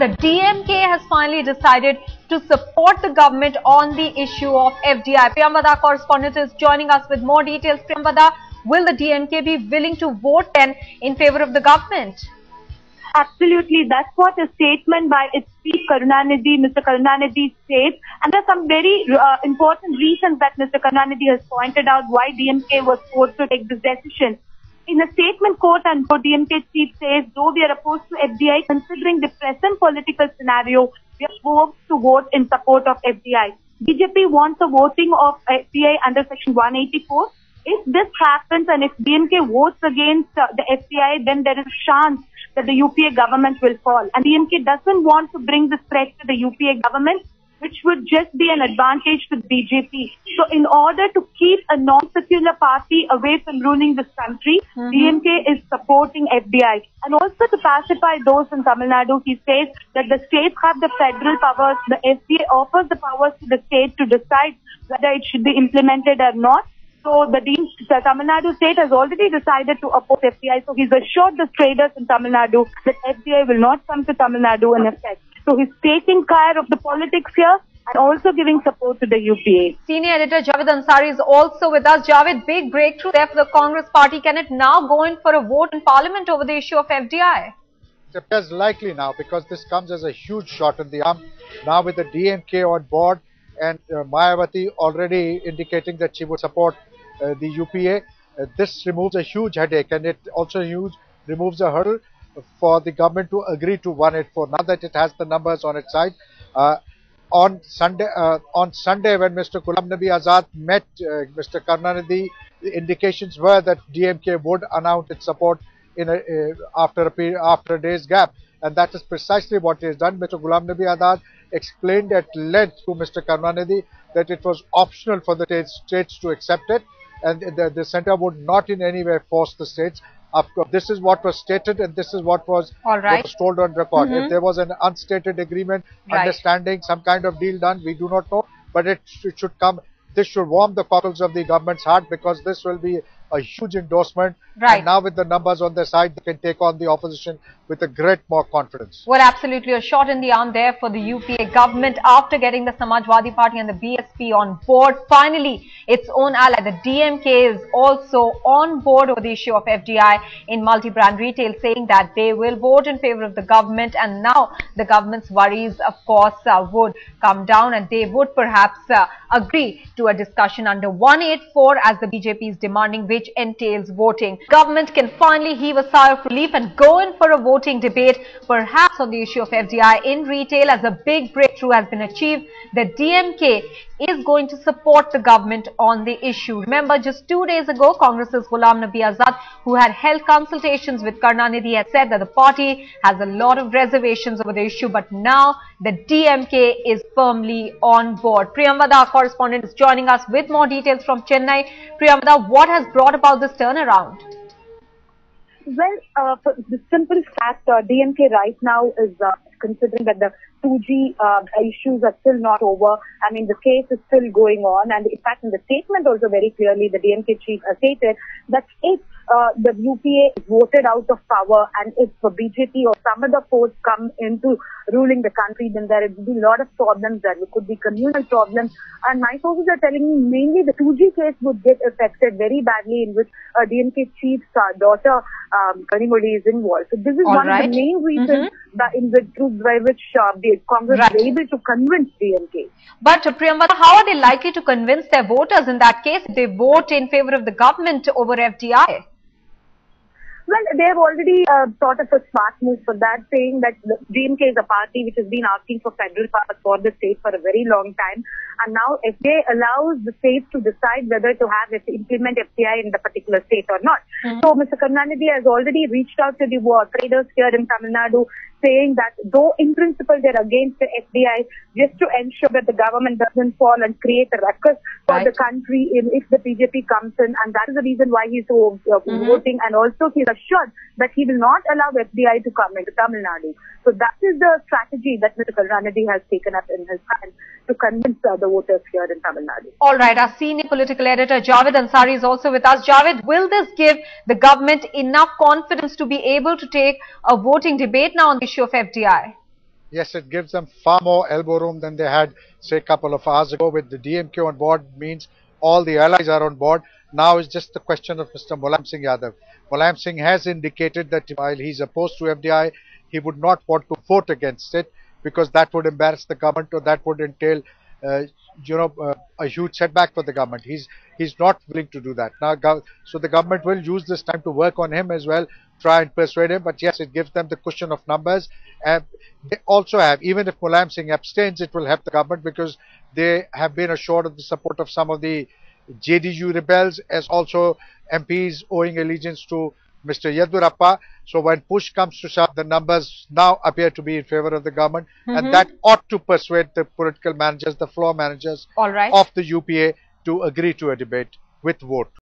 The DMK has finally decided to support the government on the issue of FDI. Priyamvada correspondent is joining us with more details. Priyamvada, will the DMK be willing to vote then in favor of the government? Absolutely. That's what a statement by its chief Karunanidhi, Mr. Karunanidhi states. And there are some very important reasons that Mr. Karunanidhi has pointed out why DMK was forced to take this decision. In a statement, quote unquote, DMK chief says, though we are opposed to FDI, considering the present political scenario, we are forced to vote in support of FDI. BJP wants a voting of FDI under section 184. If this happens and if DMK votes against the FDI, then there is a chance that the UPA government will fall. And DMK doesn't want to bring this threat to the UPA government, which would just be an advantage to the BJP. So in order to keep a non-secular party away from ruling this country, DMK is supporting FDI. And also to pacify those in Tamil Nadu, he says that the states have the federal powers. The FDI offers the powers to the state to decide whether it should be implemented or not. So the Tamil Nadu state has already decided to oppose FDI. So he's assured the traders in Tamil Nadu that FDI will not come to Tamil Nadu in effect. So he's taking care of the politics here and also giving support to the UPA. Senior editor Javed Ansari is also with us. Javed, big breakthrough there for the Congress party. Can it now go in for a vote in Parliament over the issue of FDI? It appears likely now because this comes as a huge shot in the arm. Now with the DMK on board and Mayawati already indicating that she would support the UPA, this removes a huge headache, and it also removes a hurdle for the government to agree to 184 now that it has the numbers on its side. On Sunday when Mr. Ghulam Nabi Azad met Mr. Karunanidhi, the indications were that DMK would announce its support in after a day's gap, and that is precisely what he has done. Mr. Ghulam Nabi Azad explained at length to Mr. Karunanidhi that it was optional for the states to accept it, and the centre would not in any way force the states. This is what was stated, and this is what was told on record. If there was an unstated agreement, understanding, some kind of deal done, we do not know, but it should come. This should warm the cockles of the government's heart, because this will be a huge endorsement. And now with the numbers on their side, they can take on the opposition with a great more confidence. Well, absolutely a shot in the arm there for the UPA government after getting the Samajwadi Party and the BSP on board. Finally, its own ally, the DMK, is also on board over the issue of FDI in multi-brand retail, saying that they will vote in favor of the government. And now the government's worries, of course, would come down, and they would perhaps agree to a discussion under 184 as the BJP is demanding, which entails voting. Government can finally heave a sigh of relief and go in for a voting debate, perhaps on the issue of FDI in retail, as a big breakthrough has been achieved. The DMK is going to support the government on the issue. Remember, just 2 days ago, Congress's Ghulam Nabi Azad, who had held consultations with Karunanidhi, had said that the party has a lot of reservations over the issue, but now the DMK is firmly on board. Priyamvada, our correspondent, is joining us with more details from Chennai. Priyamvada, what has brought about this turnaround? Well, for the simple fact, DMK right now is considering that the 2G issues are still not over. I mean, the case is still going on. And in fact, in the statement also very clearly, the DMK chief stated that if the UPA is voted out of power and if the BJP or some other force come into ruling the country, then there will be a lot of problems. There could be communal problems. And my sources are telling me mainly the 2G case would get affected very badly, in which DMK chief's daughter, Karunanidhi, is involved. So this is one of the main reasons by which the Congress is able to convince DMK. But Priyamvada, how are they likely to convince their voters in that case if they vote in favor of the government over FDI? Well, they have already thought of a smart move for that, saying that the DMK is a party which has been asking for federal powers for the state for a very long time. And now FDI allows the states to decide whether to implement FDI in the particular state or not. So Mr. Karunanidhi has already reached out to the traders here in Tamil Nadu, saying that though in principle they're against the FDI, just to ensure that the government doesn't fall and create a ruckus for the country if the BJP comes in, and that is the reason why he's so voting. And also he's assured that he will not allow FDI to come into Tamil Nadu. So that is the strategy that Mr. Karunanidhi has taken up in his hand to convince the voters here in Tamil Nadu. All right, our senior political editor Javed Ansari is also with us. Javed, will this give the government enough confidence to be able to take a voting debate now on the issue of FDI? Yes, it gives them far more elbow room than they had, say, a couple of hours ago. With the DMK on board means all the allies are on board. Now it's just the question of Mr. Mulayam Singh Yadav. Mulayam Singh has indicated that while he's opposed to FDI, he would not want to vote against it because that would embarrass the government or that would entail, uh, a huge setback for the government. He's not willing to do that now. So the government will use this time to work on him as well, try and persuade him. But yes, it gives them the cushion of numbers. And they also have, even if Mulayam Singh abstains, it will help the government because they have been assured of the support of some of the JDU rebels as also MPs owing allegiance to Mr. Yedurappa. So when push comes to shove, the numbers now appear to be in favor of the government, and that ought to persuade the political managers, the floor managers All right. of the UPA to agree to a debate with vote.